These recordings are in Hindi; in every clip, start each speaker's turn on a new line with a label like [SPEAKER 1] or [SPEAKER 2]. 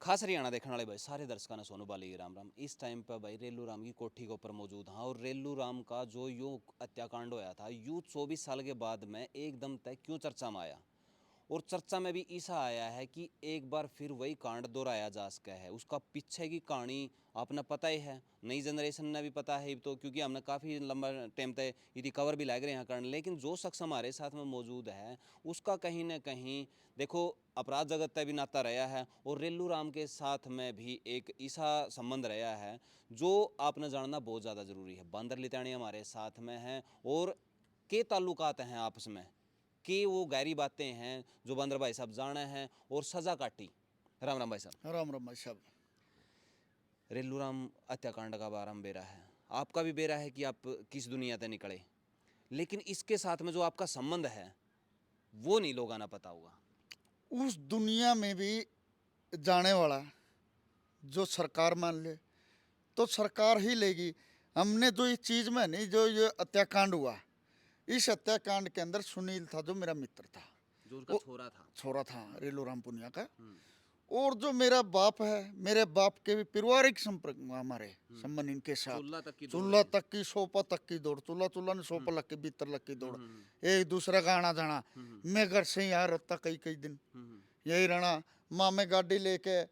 [SPEAKER 1] खास हरियाणा देखने वाले भाई सारे दर्शकों ने सोनू बाली राम राम। इस टाइम पर भाई रेलू राम की कोठी के ऊपर मौजूद हाँ, और रेलू राम का जो यूँ हत्याकांड होया था यूँ 24 साल के बाद में एकदम तक क्यों चर्चा में आया, और चर्चा में भी ऐसा आया है कि एक बार फिर वही कांड दोहराया जा सका है। उसका पीछे की कहानी आपने पता ही है, नई जनरेशन ने भी पता है तो, क्योंकि हमने काफ़ी लंबा टाइम तक यदि कवर भी लग रहे हैं करने। लेकिन जो शख्स हमारे साथ में मौजूद है उसका कहीं ना कहीं देखो अपराध जगत तक भी नाता रहा है, और रेलू राम के साथ में भी एक ऐसा संबंध रहा है जो आपने जानना बहुत ज़्यादा ज़रूरी है। बंदर लिताणी हमारे साथ में हैं और के ताल्लुकात हैं आपस में, कि वो गहरी बातें हैं जो बंदर भाई साहब जाने हैं और सज़ा काटी। राम राम भाई साहब।
[SPEAKER 2] राम राम भाई साहब।
[SPEAKER 1] रेलू राम हत्याकांड का बारम बेरा है, आपका भी बेरा है कि आप किस दुनिया से निकले, लेकिन इसके साथ में जो आपका संबंध है वो नहीं लोगों ना पता होगा।
[SPEAKER 2] उस दुनिया में भी जाने वाला जो सरकार मान ले तो सरकार ही लेगी। हमने जो इस चीज़ में नहीं, जो ये हत्याकांड हुआ, इस हत्याकांड के अंदर सुनील था जो मेरा मित्र था,
[SPEAKER 1] जो उसका
[SPEAKER 2] वो छोरा था रेलू राम पुनिया का। और जो मेरा बाप है, मेरे बाप के भी पारिवारिक संपर्क में हमारे संबंध इनके साथ चूल्हा तक की सोपा तक की दौड़, चूल्हा चूल्हा ने सोपा लग के भीतर लग की दौड़, एक दूसरा का आना जाना। मैं घर से यहाँ रहता कई कई दिन, यही रहना। माँ में गाड़ी लेके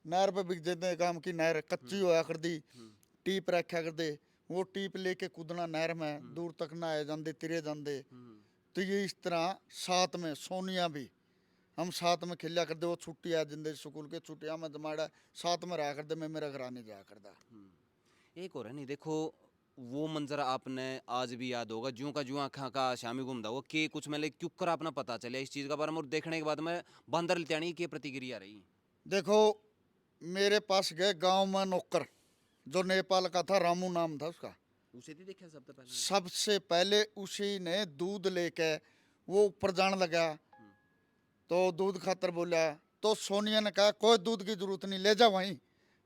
[SPEAKER 2] नहर पे बिक जाते काम की, नहर कच्ची होया कर दी, टीप रखा कर दे, वो टीप लेके कूदना नहर में, दूर तक नहाए जाते तिरे जाते। तो ये इस तरह साथ में सोनिया भी हम साथ में खेलिया करते। वो छुट्टी आ जिंदे स्कूल के छुट्टियां में जमाड़ा साथ में रहा करते, मैं मेरा घर आने जाया करता।
[SPEAKER 1] एक और है नहीं, देखो वो मंजर आपने आज भी याद होगा, ज्यों का ज्यों आँखा का शामी घूमता वो के कुछ मैंने क्यों कर अपना पता चले इस चीज़ का बारे में, और देखने के बाद में बंदर लितानी की प्रतिक्रिया रही।
[SPEAKER 2] देखो मेरे पास गए गांव में नौकर, जो नेपाल का था, रामू नाम था उसका।
[SPEAKER 1] उसे थी देखा सबसे पहले।
[SPEAKER 2] सबसे पहले उसी ने दूध लेके वो ऊपर जाने लगा, तो दूध खातर बोला। तो सोनिया ने कहा कोई दूध की जरूरत नहीं, ले जा वहीं।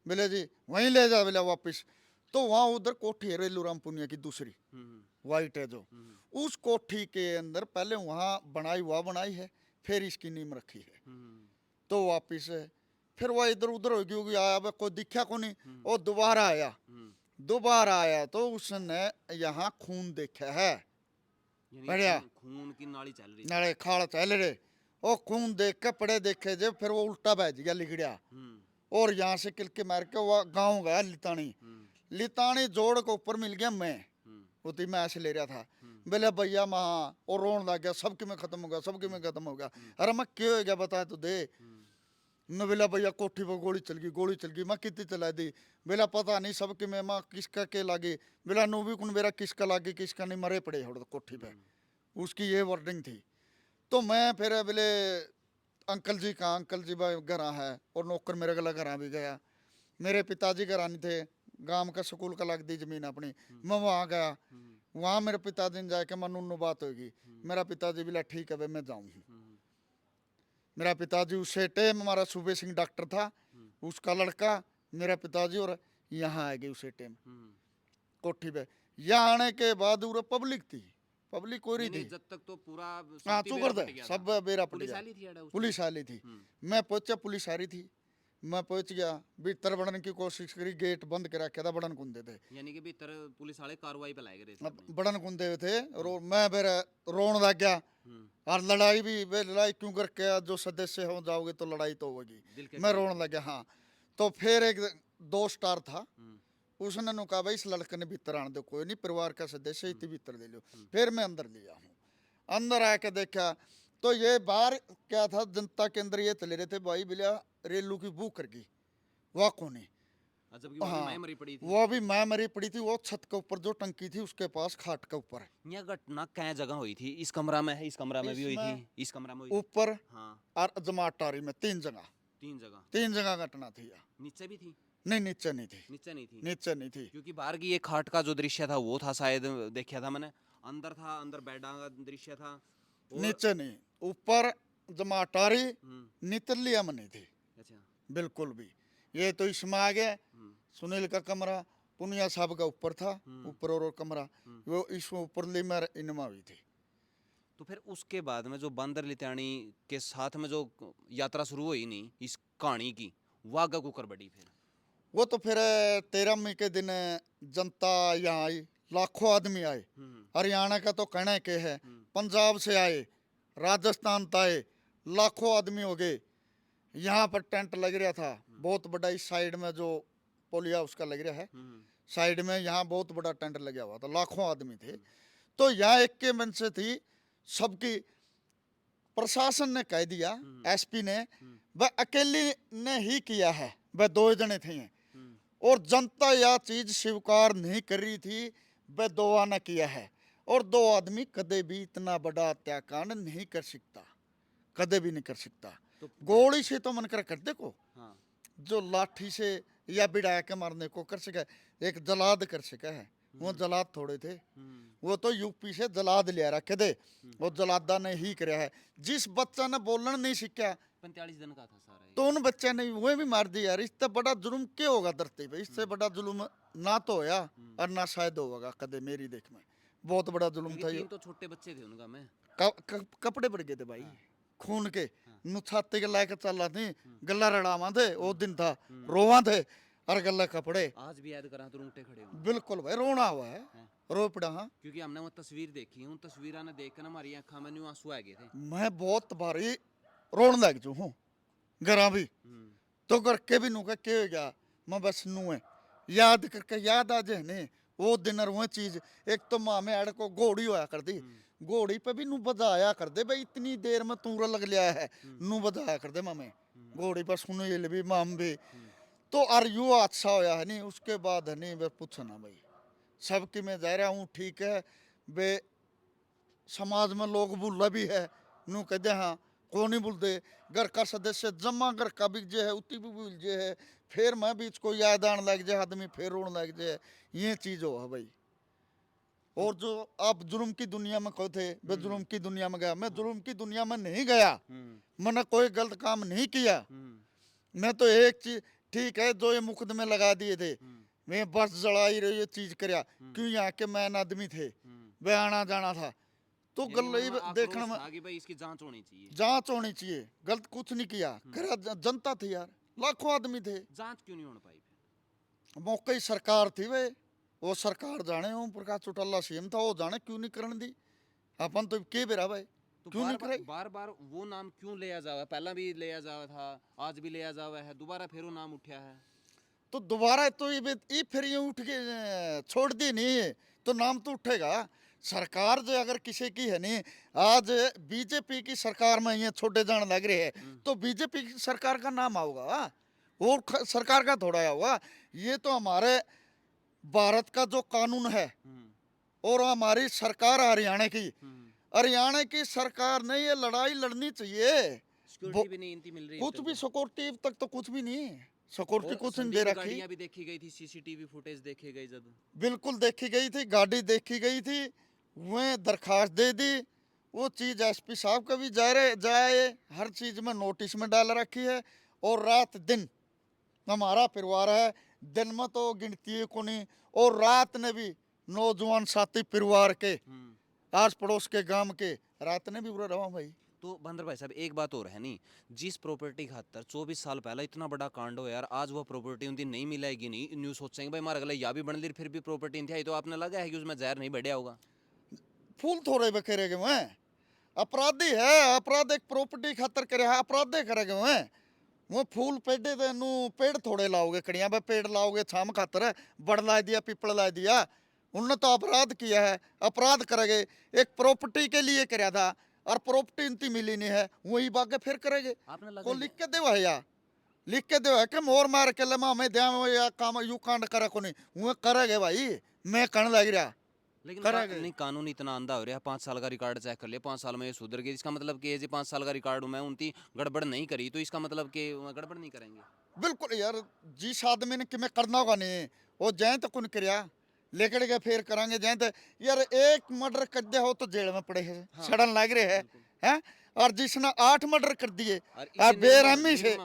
[SPEAKER 2] बोले जी वहीं ले जा, बोला वापिस। तो वहाँ उधर कोठी है रेलू राम पुनिया की दूसरी, वाइट है जो, उस कोठी के अंदर पहले वहाँ बनाई है, फिर इसकी नींव रखी है। तो वापिस फिर वह इधर उधर हो गई आया, अब कोई दिखा को नहीं। और दोबारा आया तो उसने यहाँ खून देखा है, बढ़िया
[SPEAKER 1] खून की नाली चल रही
[SPEAKER 2] नाले खाल चल रहे। वो खून देख के पड़े देखे जे, फिर वो उल्टा बैठ गया लिगड़िया, और यहाँ से किलके मार के वो गाँव गया लितानी जोड़ के ऊपर मिल गया। मैं उती मैं ऐसे ले रहा था, बोले भैया महा, और रोन लग गया, सबके में खत्म हो गया, सबके में खत्म हो गया। अरे मैं क्यों हो गया बता तो दे। मैं बोला भैया कोठी पर गोली चल गई। मैं कितनी चला दी। बोला पता नहीं सबके में माँ किसका के लागे। बोला नो भी कौन मेरा किसका लागे किसका नहीं, मरे पड़े हो कोठी पे। उसकी ये वर्डिंग थी। तो मैं फिर बोले अंकल जी कहाँ, अंकल जी घर है, और नौकर मेरे गला घर भी गया। मेरे पिताजी घर नहीं थे, गांव का स्कूल का लग दी जमीन अपनी। मैं वहाँ गया, वहाँ मेरे पिताजी ने जाके मन उन्नू बात होगी। मेरा पिताजी बोला ठीक है भाई मैं जाऊँ। मेरा पिताजी उसे टाइम हमारा सूबे सिंह डॉक्टर था, उसका लड़का मेरा पिताजी, और यहाँ आ गए उसे टाइम कोठी पे। यहाँ आने के बाद पूरा पब्लिक थी, पब्लिक हो रही थी
[SPEAKER 1] जब तक तो पूरा
[SPEAKER 2] हाँ चुकर दे सब बेरा पड़ गया। पुलिस आली थी, मैं पहुंचा, पुलिस आ रही थी। मैं पहुंच गया, भीतर बढ़ने की कोशिश करी, गेट बंद कर रखा था, बड़न कुंदे थे,
[SPEAKER 1] यानी कि भीतर पुलिस वाले कार्रवाई पे लाए गए थे।
[SPEAKER 2] बड़न कुंदे थे। और मैं फिर रोन लग गया। और लड़ाई भी वे लड़ाई क्यों करके, जो सदस्य हो जाओगे तो लड़ाई तो होगी। मैं रोन लग गया हाँ। तो फिर एक दोस्त स्टार था, उसने नु कहा भाई इस लड़के ने भीतर आने दो, कोई नहीं परिवार का सदस्य इतनी भीतर ले लो। फिर मैं अंदर लिया हूँ, अंदर आके देखा तो ये बाहर क्या था, जनता के अंदर ये चले रहे थे भाई बिलिया रेलू की बू कर गई वह कोने। हाँ वो भी मैं मरी पड़ी थी, वो छत के ऊपर जो टंकी थी उसके पास खाट के ऊपर।
[SPEAKER 1] यह घटना कई जगह हुई थी, इस कमरा में है, इस कमरा में भी हुई थी, इस कमरा में
[SPEAKER 2] ऊपर
[SPEAKER 1] हाँ,
[SPEAKER 2] और जमाटारी में तीन जगह घटना थी।
[SPEAKER 1] नीचे भी थी?
[SPEAKER 2] नहीं नीचे नहीं थी,
[SPEAKER 1] नीचे नहीं थी क्योंकि बाहर की एक खाट का जो दृश्य था वो था शायद, देखा था मैंने, अंदर था, अंदर बेडा का दृश्य था।
[SPEAKER 2] नीचे नहीं, ऊपर जमाटारी नितलिया में नहीं थी। अच्छा बिल्कुल भी। ये तो इसमें आ गया सुनील का कमरा, पुनिया साहब का ऊपर था, ऊपर और कमरा, वो इसमें ऊपर लिमर इनमा हुई थी।
[SPEAKER 1] तो फिर उसके बाद में जो बंदर लितानी के साथ में जो यात्रा शुरू हुई नहीं इस कहानी की, वागा कुकर बड़ी फिर
[SPEAKER 2] वो तो फिर 13 मई के दिन जनता यहाँ आई, लाखों आदमी आए। हरियाणा का तो कहना के है, पंजाब से आए, राजस्थान से आए, लाखों आदमी हो गए। यहाँ पर टेंट लग रहा था बहुत बड़ा, इस साइड में जो पोलिया उसका लग रहा है साइड में, यहाँ बहुत बड़ा टेंट लगा हुआ था, लाखों आदमी थे। तो यहाँ एक के मन से थी सबकी, प्रशासन ने कह दिया, एसपी ने, वह अकेली ने ही किया है, वह 2 जने थे और जनता यह चीज स्वीकार नहीं कर रही थी, वह 2 ने किया है। और 2 आदमी कदे भी इतना बड़ा हत्याकांड नहीं कर सकता, कदे भी नहीं कर सकता।
[SPEAKER 1] तो
[SPEAKER 2] गोली से तो मन कर देखो,
[SPEAKER 1] हाँ।
[SPEAKER 2] जो लाठी से या बिड़ा के मारने को कर सके, एक जलाद कर सके है, वो जलाद थोड़े थे, वो तो यूपी से जलाद लिया रखे दे, वो जलादा ने ही कराया है। जिस बच्चा ने बोलना नहीं सीखा
[SPEAKER 1] 45 दिन का था सारा ये।
[SPEAKER 2] तो उन बच्चे ने वो भी मार दिया यार। इससे बड़ा जुल्म क्या होगा धरती पे, इससे बड़ा जुल्म ना तो होया और ना शायद होगा कदे मेरी देख में। बहुत बड़ा जुल्म था ये।
[SPEAKER 1] तो छोटे बच्चे थे उनका में
[SPEAKER 2] कपड़े पड़ गए थे भाई खून के, छाते के लाके चल रहा थी, गला रड़ावा थे, वो दिन था रोवा थे और गला कपड़े।
[SPEAKER 1] आज भी याद करा तो रोंगटे खड़े हों।
[SPEAKER 2] बिल्कुल भाई रोना हुआ है, रो पड़ा। हाँ
[SPEAKER 1] क्योंकि हमने वो तस्वीर देखी, उन तस्वीरों ने देख कर हमारी आंखों में न्यू आंसू आ गए थे।
[SPEAKER 2] मैं बहुत भारी रोन लग जू हूँ घरा भी, तो करके भी नू के हो गया, मैं बस नू है याद करके याद आ जाए ने वो दिन और वो चीज। एक तो माँ में अड़ को घोड़ी होया कर दी, घोड़ी पे भी नू बजाया कर दे भाई, इतनी देर में तूरा लग लिया है, नू बजाया कर दे मामे घोड़ी पर सुनील भी माम भी। तो और यू अच्छा होया है नहीं, उसके बाद है नहीं, वे पूछना भाई सबकी मैं जा रहा हूँ ठीक है, वे समाज में लोग भूला भी है, नू कह दे हाँ को नहीं भूलते, घर का सदस्य जमा घर का भी जे है उतनी भी भूल जे है, फिर मैं बीच को याद आने लग जाए आदमी, फिर रोने लग जाए, ये चीज हो है भाई। और जो आप जुल्म की दुनिया में कहो थे, मैं जुल्म की दुनिया में गया, मैं जुल्म की दुनिया में नहीं गया, मैंने कोई गलत काम नहीं किया। मैं तो एक चीज ठीक है, जो ये मुकदमे लगा दिए थे, मैं बस जलाई रही ये चीज करया, क्यों यहाँ के मैन आदमी थे, वे आना जाना था, तो गल देखने में
[SPEAKER 1] आगे भाई इसकी जांच होनी चाहिए,
[SPEAKER 2] जांच होनी चाहिए। गलत कुछ नहीं किया, करा जनता थी यार, लाखों आदमी थे।
[SPEAKER 1] जांच क्यों नहीं हो पाई फिर?
[SPEAKER 2] मौके ही सरकार थी वे, वो सरकार जाने, ओम प्रकाश चौटाला सीएम था, वो जाने क्यों नहीं करने दी, अपन तो के बेरा भाई
[SPEAKER 1] तो
[SPEAKER 2] क्यों नहीं कराई।
[SPEAKER 1] बार बार वो नाम क्यों लिया जावा? पहला भी लिया जावा था, आज भी लिया जावा है, दोबारा फिर वो नाम उठा है,
[SPEAKER 2] तो दोबारा तो ये फिर ये उठ के छोड़ दी नहीं, तो नाम तो उठेगा। सरकार जो अगर किसी की है नहीं, आज बीजेपी की सरकार में ये छोड़े जाने लग रहे हैं, तो बीजेपी की सरकार का नाम आऊगा, वो सरकार का थोड़ा होगा। ये तो हमारे भारत का जो कानून है और हमारी सरकार हरियाणा की, हरियाणा की सरकार ने ये लड़ाई लड़नी चाहिए।
[SPEAKER 1] सिक्योरिटी भी नहीं इनकी मिल रही,
[SPEAKER 2] कुछ भी सिक्योरिटी तक तो कुछ भी नहीं, सिक्योरिटी कुछ नहीं दे रखी।
[SPEAKER 1] गाड़ियां भी देखी गई थी, सीसीटीवी फुटेज देखे गए, जब
[SPEAKER 2] बिल्कुल देखी गई थी, गाड़ी देखी गई थी, वह दरखास्त दे दी, वो चीज एसपी साहब का भी जाए, हर चीज में नोटिस में डाल रखी है। और रात दिन हमारा परिवार है, दिन में तो गिनती है को नहीं, और रात ने भी नौजवान साथी परिवार के आस पड़ोस के गांव के रात ने भी बुरा रहा भाई।
[SPEAKER 1] तो बंदर भाई साहब एक बात और है नहीं, जिस प्रॉपर्टी खातर 24 साल पहले इतना बड़ा कांड हो यार, आज वो प्रॉपर्टी उनकी नहीं मिलेगी, नहीं न्यूज सोचेंगे भाई हमारे गला या भी बन ली, फिर भी प्रॉपर्टी थी, तो आपने लगा है कि उसमें जहर नहीं बढ़िया होगा?
[SPEAKER 2] फूल थोड़े बखेरे गए हैं, अपराधी है, अपराध एक प्रॉपर्टी खातर करे है, अपराधे करे गए हैं। वो फूल पेड़े दे नू पेड़ थोड़े लाओगे, कड़िया पे पेड़ लाओगे छाम खातर, बड़ ला दिया पीपल ला दिया, उनने तो अपराध किया है, अपराध करेंगे। एक प्रॉपर्टी के लिए कराया था और प्रॉपर्टी इनती मिली नहीं है, वही बागे फिर करेंगे। को लिख के देवा है या लिख के देवा है कि मोर मार के लमा मैं ध्यान या काम यू कांड करे को नहीं, वो करेंगे भाई, मैं करने लग रहा।
[SPEAKER 1] लेकिन नहीं, कानून इतना अंधा हो रहा है, 5 साल का रिकॉर्ड चेक कर लिया, 5 साल में ये सुधर गए, इसका मतलब कि ये 5 साल का रिकॉर्ड मैं उनकी गड़बड़ नहीं करी, तो इसका मतलब कि गड़बड़ नहीं करेंगे?
[SPEAKER 2] बिल्कुल यार, जिस आदमी ने कि करना होगा नहीं, वो जैन तो कुन करिया लेकर गए फिर करांगे, जैन तो यार एक मर्डर कर दिया हो तो जेल में पड़े है, सड़न लग रहे हैं, और जिसने 8 मर्डर कर दिए और बेरहमी से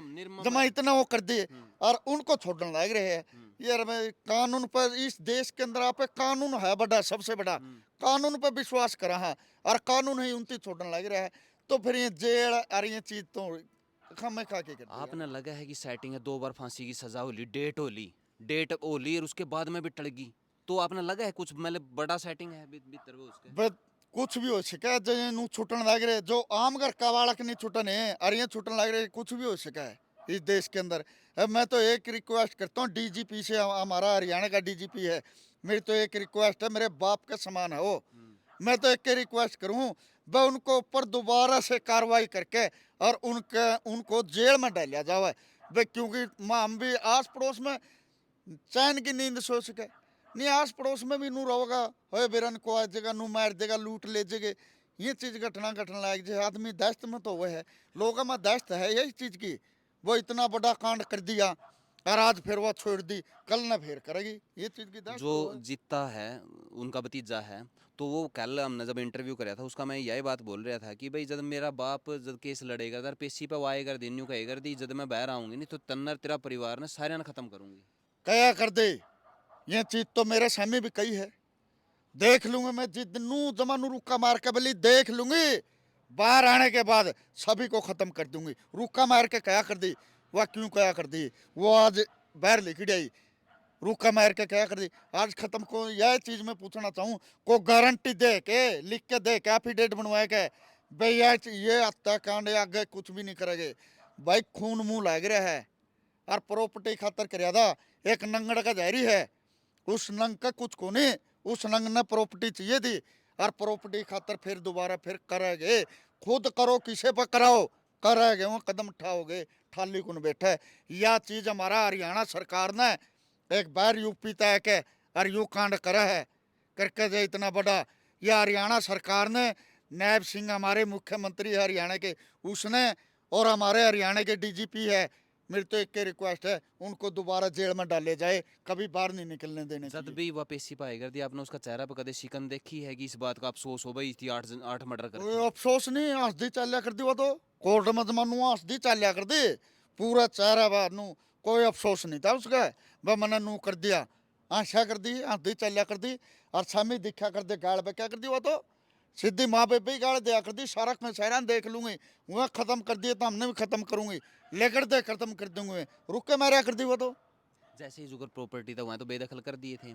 [SPEAKER 2] जमा इतना वो कर दिए और उनको छोड़ने लग रहे हैं। यार मैं कानून पर, इस देश के अंदर आप कानून है बड़ा, सबसे बड़ा कानून पर विश्वास करा है और कानून ही उनकी छोड़ने लग रहा है, तो फिर ये जेल और ये चीज तो खामे खा के कर दिया।
[SPEAKER 1] आपने लगा है कि सेटिंग है, 2 बार फांसी की सजा होली, डेट होली और उसके बाद में भी टल गई, तो आपने लगा है कुछ मतलब बड़ा सेटिंग है भीतर वो उसके?
[SPEAKER 2] बस कुछ भी हो सका है, जो नू छुटन लग रहे जो आम घर का बालक नहीं छुटन है, और ये छुटन लग रहे, कुछ भी हो सका है इस देश के अंदर। अब मैं तो एक रिक्वेस्ट करता हूँ डीजीपी से, हमारा हरियाणा का डीजीपी है, मेरी तो एक रिक्वेस्ट है, मेरे बाप के समान है वो। मैं तो एक रिक्वेस्ट करूँ, वह उनको ऊपर दोबारा से कार्रवाई करके और उनको जेल में डाला जाए भाई, क्योंकि हम भी आस पड़ोस में चैन की नींद सो सके नहीं, आस पड़ोस में भी नू रहोगा, होए बेरन को आ जगह नू मार देगा, लूट ले जगे, ये चीज घटना घटना लायक जो आदमी दहशत में तो वह है, लोगों में दहशत है यही चीज की। वो इतना बड़ा कांड कर दिया और आज फिर वो छोड़ दी, कल ना फिर करेगी, ये चीज की दहशत
[SPEAKER 1] जो
[SPEAKER 2] तो है।
[SPEAKER 1] जीता है उनका भतीजा है, तो वो कल हमने जब इंटरव्यू कराया था उसका मैं यही बात बोल रहा था कि भाई जब मेरा बाप जब केस लड़ेगा अगर पेशी पे वो आएगा दिन यूँ कहेगा दी जब मैं बाहर आऊंगी नहीं तो तन्नर तेरा परिवार ने सारे ने खत्म करूंगी।
[SPEAKER 2] क्या कर दे, ये चीज तो मेरे सामने भी कही है, देख लूंगा मैं जिदनू जमानू रुका मार के बली देख लूंगी, बाहर आने के बाद सभी को खत्म कर दूंगी। रुका मार के क्या कर दी, वह क्यों क्या कर दी, वो आज बाहर लिखी आई, रुका मार के क्या कर दी आज खत्म। को यह चीज मैं पूछना चाहूँ, को गारंटी दे के लिख के दे के एफिडेविट बनवाए के भाई ये हत्याकांड आगे कुछ भी नहीं करेंगे भाई, खून मुंह लग रहा है और प्रॉपर्टी खातर कराया था, एक नंगड़ का जारी है, उस नंग का कुछ को नहीं, उस नंग ने प्रॉपर्टी चाहिए थी और प्रॉपर्टी खातर फिर दोबारा फिर करेंगे, खुद करो किसे पर कराओ, करेंगे वो कदम उठाओगे ठाली कुन बैठा है। यह चीज हमारा हरियाणा सरकार ने एक बार यूपी तय के और यू कांड करा है करके जो इतना बड़ा, यह हरियाणा सरकार ने, नायब सिंह हमारे मुख्यमंत्री है हरियाणा के, उसने और हमारे हरियाणा के डीजीपी है, मेरी तो एक रिक्वेस्ट है उनको दोबारा जेल में डाले जाए, कभी बाहर नहीं निकलने देने
[SPEAKER 1] जब
[SPEAKER 2] चाहिए।
[SPEAKER 1] भी वह पेशी पे आएगा दी आपने उसका चेहरा पे कदे शिकन देखी है कि इस बात का अफसोस हो भाई थी 8 मर्डर
[SPEAKER 2] कोई
[SPEAKER 1] करके?
[SPEAKER 2] अफसोस नहीं, हंसदी चाल्या कर दी वो तो, कोर्ट में जमानू हंसदी चाल्या कर दी, पूरा चेहरा बाहर नू, कोई अफसोस नहीं था उसका, वह मैंने नू कर दिया, आशा कर दी, हंसदी चाल्या कर दी, और सामी दिखा कर दे गाड़ पे क्या कर दी वो तो, सीधी माँ बेबे ही गाड़ दिया कर दी, सारा मैं शहरा देख लूंगी, वह खत्म कर दिए तो हमने भी खत्म करूंगी, लेकर दे खत्म कर दूंगी, रुक के मारा कर दी वो तो।
[SPEAKER 1] जैसे ही जुगर प्रॉपर्टी था वहाँ तो बेदखल कर दिए थे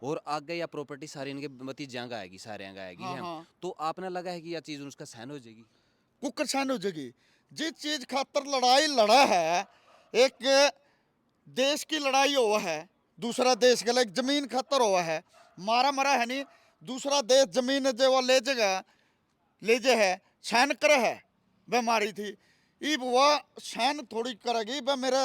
[SPEAKER 1] और आगे या प्रॉपर्टी सारी इनके भतीजा का आएगी, सारे यहाँ आएगी
[SPEAKER 2] हाँ
[SPEAKER 1] है,
[SPEAKER 2] हाँ,
[SPEAKER 1] तो आपने लगा है कि यह चीज़ उसका सहन हो जाएगी?
[SPEAKER 2] कुकर सहन हो जाएगी, जिस चीज खातर लड़ाई लड़ा है, एक देश की लड़ाई हुआ है, दूसरा देश के लिए जमीन खातर हुआ है, मारा मरा है नहीं, दूसरा देश जमीन जो वो ले जगह ले जे है, सहन करे है, वह मारी थी, इब वह सहन थोड़ी करेगी, वह मेरा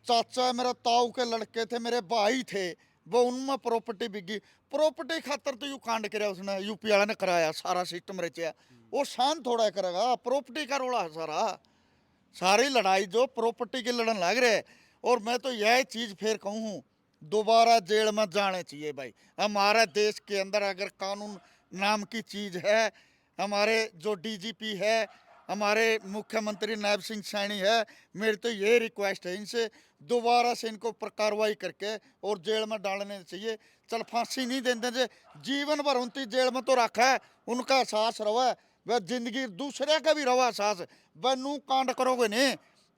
[SPEAKER 2] चाचा मेरा ताऊ के लड़के थे, मेरे भाई थे, वो उनमें प्रॉपर्टी बिकी, प्रॉपर्टी खातर तो यू कांड कराया उसने, यूपी वाला ने कराया, सारा सिस्टम रचा, वो सहन थोड़ा करेगा, प्रॉपर्टी का रोड़ा है सारा, सारी लड़ाई जो प्रॉपर्टी की लड़न लग रहे है। और मैं तो यह चीज फिर कहूँ, दोबारा जेल में जाने चाहिए भाई, हमारे देश के अंदर अगर कानून नाम की चीज है, हमारे जो डीजीपी है, हमारे मुख्यमंत्री नायब सिंह सैनी है, मेरी तो ये रिक्वेस्ट है इनसे, दोबारा से इनको ऊपर कार्रवाई करके और जेल में डालने चाहिए। चल फांसी नहीं देते जे, जीवन भर उनकी जेल में तो रखा है, उनका एहसास रवा, वह जिंदगी दूसरे का भी रवा एहसास, वह नू कांड करोगे नहीं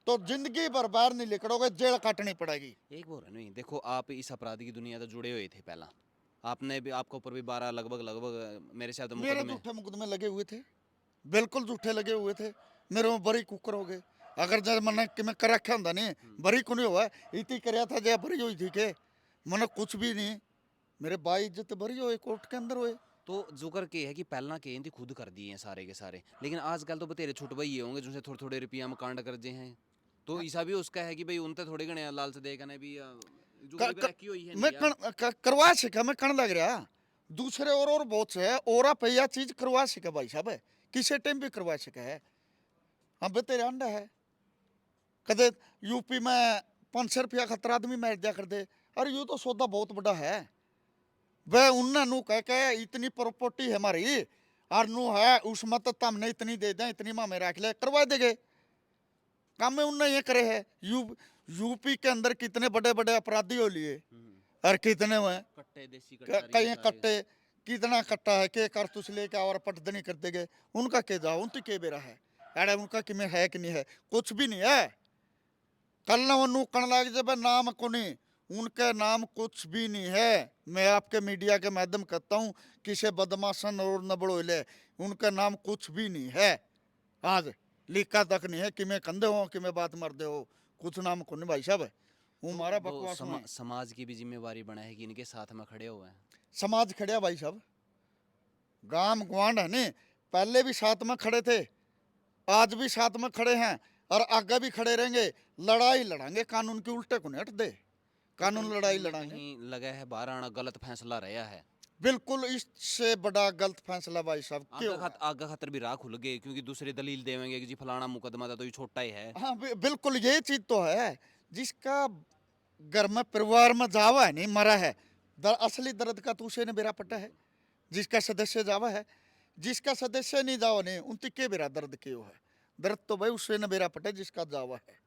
[SPEAKER 2] तो जिंदगी भर बाहर नहीं निकलोगे, जेल काटनी पड़ेगी।
[SPEAKER 1] एक वो है नहीं, देखो आप इस अपराध की दुनिया से जुड़े हुए थे पहला, आपने भी आपके ऊपर भी 12 लगभग मेरे साथ
[SPEAKER 2] मेरे
[SPEAKER 1] मुकदमे।
[SPEAKER 2] झूठे मुकदमे लगे हुए थे, बिल्कुल झूठे लगे हुए थे, मेरे में बरी कुकर हो गए, अगर जब मैंने कि मैं कर रखा होंगे नहीं, बरी को नहीं हुआ, इतनी कराया था जब बरी हुई थी के, मैंने कुछ भी नहीं, मेरे भाई इज्जत बरी हुए कोर्ट के अंदर हुए।
[SPEAKER 1] तो जुकर के है कि पहला के इनकी खुद कर दिए हैं सारे के सारे, लेकिन आजकल तो बतेरे छुट भाई ये होंगे जिनसे थोड़े थोड़े रुपया में कांड कर दिए हैं, तो ईसा भी उसका है कि भाई उनते थोड़े घने लालच देखा ने भी जुगरी पे रखी हुई है
[SPEAKER 2] मैं
[SPEAKER 1] नहीं यार।
[SPEAKER 2] करवा सका, मैं कण लग रहा, दूसरे और बहुत से है, और आप यह चीज करवा सका भाई साहब, किसी टाइम भी करवा सका है, अब तेरे अंडा है, कदे यूपी में 500 रुपया खतर आदमी मार दिया कर दे, अरे यू तो सौदा बहुत बड़ा है, वह उन्होंने कह के इतनी प्रॉपर्टी है हमारी और नू है उसमें तो हमने इतनी दे दें, इतनी मामे रख ले, करवा देंगे, काम में उनने ये करे है। यूपी के अंदर कितने बड़े बड़े अपराधी हो लिए और कितने हुए
[SPEAKER 1] कट्टे देसी कट्टा
[SPEAKER 2] कई कट्टे, कितना कट्टा है के कारतूस लेके और पटदनी कर देंगे, उनका के जाओ उनकी के बेरा है, अरे उनका किमें है कि नहीं है, कुछ भी नहीं है। कल न वो नूकण लग जाए नाम को नहीं, उनके नाम कुछ भी नहीं है। मैं आपके मीडिया के माध्यम कहता हूँ, किसे बदमाशन और नबड़ोले, उनका नाम कुछ भी नहीं है। आज लिखा तक नहीं है कि मैं कंधे हो कि मैं बात मर दे हो, कुछ नाम को नहीं भाई साहब। वो हमारा
[SPEAKER 1] तो
[SPEAKER 2] बकवास में
[SPEAKER 1] समाज की भी जिम्मेवारी बना है कि इनके साथ में खड़े हुए हैं।
[SPEAKER 2] समाज खड़िया भाई साहब, गांव गुआंढ है नहीं, पहले भी साथ में खड़े थे, आज भी साथ में खड़े हैं और आगे भी खड़े रहेंगे। लड़ाई लड़ांगे, कानून के उल्टे को नहीं हट दे, कानून लड़ाई
[SPEAKER 1] कहीं न
[SPEAKER 2] लड़ांगे।
[SPEAKER 1] कहीं लगा है बाहर आना गलत फैसला रहा है।
[SPEAKER 2] बिल्कुल, इससे बड़ा गलत फैसला भाई साहब क्यों?
[SPEAKER 1] आगा खतर भी राह खुल गए क्योंकि दूसरे दलील देवेंगे कि जी फलाना मुकदमा था तो ये छोटा ही है।
[SPEAKER 2] हाँ बिल्कुल, ये चीज तो है। जिसका घर में परिवार में जावा है नहीं मरा है, असली दर्द का तो उसे ने बेरा पटा है। जिसका सदस्य जावा है, जिसका सदस्य नहीं जावा नहीं उनकी के बेरा दर्द क्यों है? दर्द तो भाई उससे ने बेरा पटा जिसका जावा है।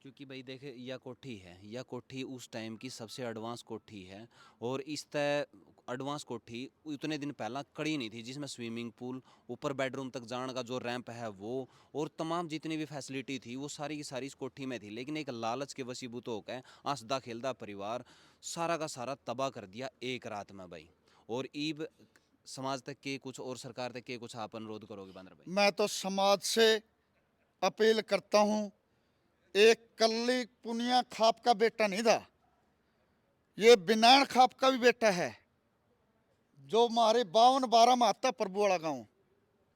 [SPEAKER 1] क्योंकि भाई देखे यह कोठी है, यह कोठी उस टाइम की सबसे एडवांस कोठी है और इस तरह एडवांस कोठी उतने दिन पहला कड़ी नहीं थी, जिसमें स्विमिंग पूल, ऊपर बेडरूम तक जाने का जो रैंप है वो, और तमाम जितनी भी फैसिलिटी थी वो सारी की सारी इस कोठी में थी। लेकिन एक लालच के वशीभूत होकर हंसदा खेलदा परिवार सारा का सारा तबाह कर दिया एक रात में भाई। और ईब समाज तक के कुछ और सरकार तक के कुछ आप अनुरोध करोगे बंदर भाई?
[SPEAKER 2] मैं तो समाज से अपील करता हूँ, एक कल्ली पुनिया खाप का बेटा नहीं था, ये बिनान खाप का भी बेटा है, जो हमारे 52-12 में आता प्रभु वाला गाँव,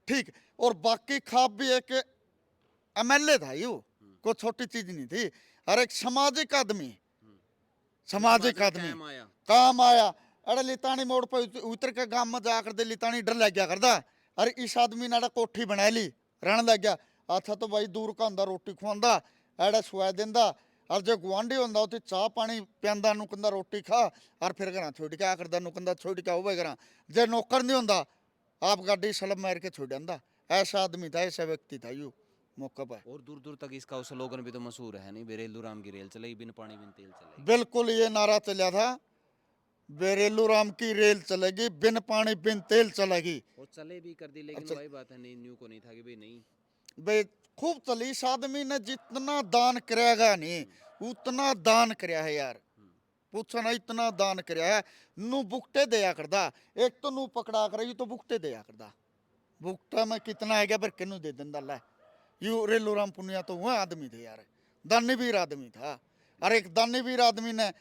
[SPEAKER 2] ठीक। और बाकी खाप भी एक एमएलए था, यू कोई छोटी चीज नहीं थी। और एक सामाजिक आदमी, सामाजिक आदमी काम आया। अरे लितानी मोड़ पर उतर के गांव में जा कर दे, लितानी डर लग गया करदा। अरे इस आदमी ने कोठी बना ली, रहने लग गया। अच्छा तो भाई दूर का अंदर रोटी खुआंदा, एड़ा सुआ देंदा। और जो गुआंढी होंदा उते चाह पानी पियांदा, नु कहंदा रोटी खा, और फिर घर छोड़ के आ करदा, नु कहंदा छोड़ के होवे घर। जे नौकर नहीं होंदा आप गाड़ी सलब मार के छोड़ देंदा। ऐसा आदमी था, ऐसा व्यक्ति था यू मौका पर।
[SPEAKER 1] और दूर दूर तक इसका स्लोगन भी तो मशहूर है नहीं, बेरेलू राम की रेल चलेगी बिन पानी बिन तेल चलेगी।
[SPEAKER 2] बिल्कुल ये नारा चला था, बेरेलू राम की रेल चलेगी, बिन पानी बिन तेल चलेगी।
[SPEAKER 1] और चले भी कर दी, लेकिन
[SPEAKER 2] अच्छा।
[SPEAKER 1] वही बात है, नहीं न्यू को नहीं था कि भाई नहीं।
[SPEAKER 2] बे खूब चली। इस आदमी ने जितना दान करेगा नहीं उतना दान करया है यार, पूछो ना, इतना दान करया है। नू बुकटे दिया करदा, एक तो नू पकड़ा कर यू तो बुकटे दिया करदा। बुकटा में कितना है क्या पर किनू दे देंदा ला। यू रेलू राम पुनिया तो वह आदमी थे यार, दानीवीर आदमी था। और एक दानीवीर आदमी ने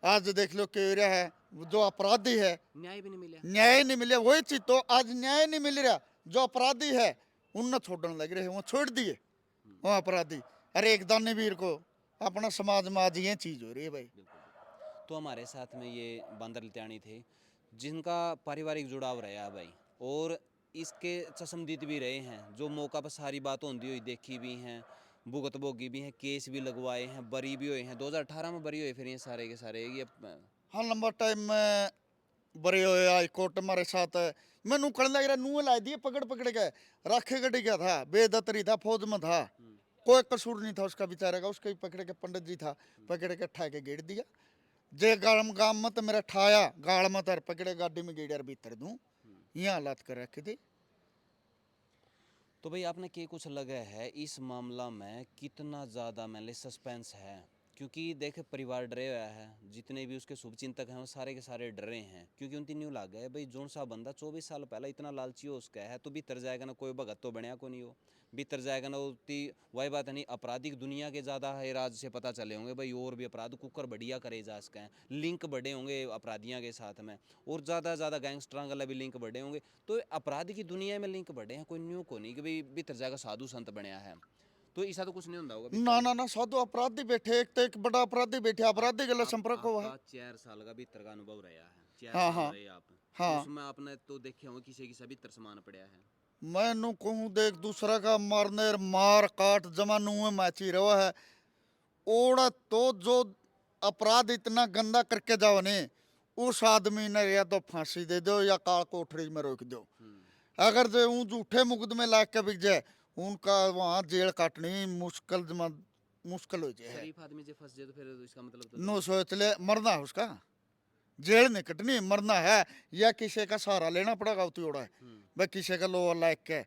[SPEAKER 2] आज देख लो कि रहा है, जो अपराधी है
[SPEAKER 1] न्याय भी नहीं मिला।
[SPEAKER 2] न्याय नहीं मिले, वही चीज तो आज न्याय नहीं मिल रहा। जो अपराधी है उन छोड़ने लग रहे हैं, वो छोड़ दिए वो अपराधी। अरे एक दानीवीर को अपना समाज में आज ये चीज हो रही है भाई।
[SPEAKER 1] तो हमारे साथ में ये बांदर लित्याणी थे जिनका पारिवारिक जुड़ाव रहा भाई, और इसके चश्मदीद भी रहे हैं, जो मौका पर सारी बात होती हुई देखी भी हैं, भुगत भोगी भी हैं, केस भी लगवाए हैं, बरी भी हुए हैं। 2018 में बरी हुए फिर ये सारे के सारे ये
[SPEAKER 2] हाँ लंबा टाइम में बड़े हुए हाई कोर्ट हमारे साथ है। मैनू कड़ लग रहा नूह ला दिए पकड़ पकड़ के, राखे गड्डी का था, बेदतरी था, फौज में था, कोई कसूर नहीं था उसका बेचारे का। उसके पकड़ के पंडित जी था, पकड़ के ठा के गेड़ दिया। जे गाम गाम मत मेरा ठाया गाड़ मत और पकड़े गाड़ी में गेड़ भीतर दूं, ये हालात कर रखे थे।
[SPEAKER 1] तो भाई आपने के कुछ लगा है इस मामला में कितना ज़्यादा मैंने सस्पेंस है? क्योंकि देखे परिवार डरे हुआ है, जितने भी उसके शुभचिंतक हैं वो सारे के सारे डरे हैं, क्योंकि उनकी न्यू लाग गए भाई जोन सा बंदा 24 साल पहले इतना लालची हो उसका है, तो भीतर जाएगा ना कोई भगत तो बनया को नहीं हो, भीतर जाएगा ना उतनी वही बात है नहीं। आपराधिक दुनिया के ज़्यादा है राज से पता चले होंगे भाई, और भी अपराध कुकर बढ़िया करे जा सकें, लिंक बढ़े होंगे अपराधियों के साथ में, और ज़्यादा ज़्यादा गैंगस्टरों वाला भी लिंक बढ़े होंगे। तो अपराध की दुनिया में लिंक बढ़े हैं, कोई न्यू को नहीं कि भाई भीतर जाएगा साधु संत बनया है, तो ऐसा तो कुछ नहीं होता होगा
[SPEAKER 2] ना ना ना, साधु अपराधी बैठे, एक तो एक बड़ा अपराधी बैठे, अपराधी गलत संपर्क हुआ है।
[SPEAKER 1] 4 साल का भीतर का अनुभव रहा है, 4
[SPEAKER 2] हाँ
[SPEAKER 1] साल
[SPEAKER 2] हाँ
[SPEAKER 1] रहे आप,
[SPEAKER 2] हाँ।
[SPEAKER 1] उसमें आपने तो देखे होंगे किसी की सभी सामान पड़ा है।
[SPEAKER 2] मैं नू कहूँ देख दूसरा का मारने मार काट जमा नू में मैची रहा है। ओड़ा तो जो अपराध इतना गंदा करके जाओ ने, उस आदमी ने या तो फांसी दे दो या काल कोठरी में रोक दो। अगर जो ऊँ झूठे मुकदमे ला के बिक जाए, उनका वहाँ जेल काटनी मुश्किल मुश्किल हो जाए।
[SPEAKER 1] शरीफ आदमी जो फंस जाए तो फिर इसका मतलब तो
[SPEAKER 2] नो सोच ले मरना है उसका, जेल नहीं कटनी, मरना है, या किसी का सहारा लेना पड़ेगा उतोड़ा है भाई, किसी का लोअर लायक के।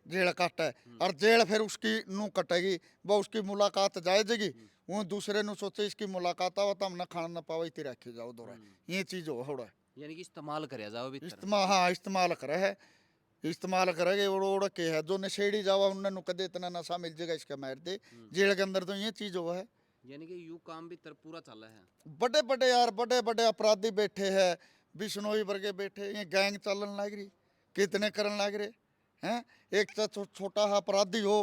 [SPEAKER 2] जेल कट है और जेल फिर उसकी नू कटेगी वो उसकी मुलाकात जायजेगी वो दूसरे नु सोचे इसकी मुलाकात आओ तो हम ना खाना ना पाओ इतनी रखी जाओ दौरा ये चीज हो रहा है
[SPEAKER 1] यानी कि इस्तेमाल करे जाओ भीतर।
[SPEAKER 2] इस्तेमाल हाँ इस्तेमाल करे है इस्तेमाल करेंगे उड़ उड़ के है जो नशेड़ी जावा उन्हें नु कदे इतना नशा मिल जाएगा इसका मार दे जेल के अंदर तो ये चीज हुआ है
[SPEAKER 1] यानी कि यू काम भीतर पूरा चल रहा है।
[SPEAKER 2] बड़े बड़े यार बड़े बड़े अपराधी बैठे हैं बिश्नोई वर्गे बैठे ये गैंग चलन लग रही कितने करन लग रहे हैं एक तो छोटा सा अपराधी हो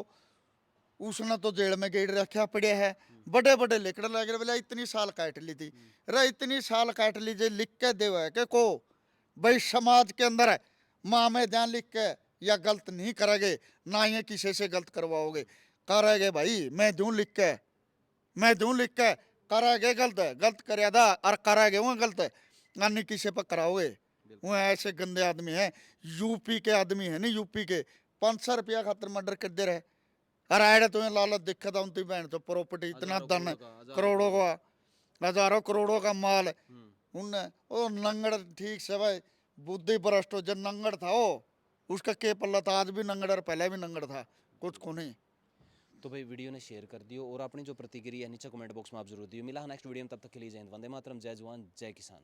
[SPEAKER 2] उसने तो जेल में गेड़ रखा पड़े है बड़े बड़े लिखने लग रहे बोले इतनी साल काट ली थी रे इतनी साल काट लीजिए लिख के दे है कि को भाई समाज के अंदर है माँ में ध्यान लिख के या गलत नहीं करोगे ना ये किसी से गलत करवाओगे करोगे भाई मैं दूं लिख के मैं दूं लिख के करोगे गलत कर था और करोगे वो गलत अन्य किसी पर कराओगे वो ऐसे गंदे आदमी है यूपी के आदमी है नहीं यूपी के 500 रुपया खातर मर्डर कर दे रहे अरे आड़े तुम्हें लालच दिखा था उनकी बहन तो प्रॉपर्टी इतना धन करोड़ों का हजारों करोड़ों का माल उनने ओ नंगड़ ठीक से भाई बुद्धि भ्रष्ट हो जब नंगड़ था वो उसका के पल्ला था आज भी नंगड़ और पहले भी नंगड़ था कुछ को नहीं।
[SPEAKER 1] तो भाई वीडियो ने शेयर कर दियो और अपनी जो प्रतिक्रिया है नीचे कमेंट बॉक्स में आप जरूर दियो। मिला नेक्स्ट वीडियो में, तब तक के लिए जय हिंद, वंदे मातरम, जय जवान जय किसान।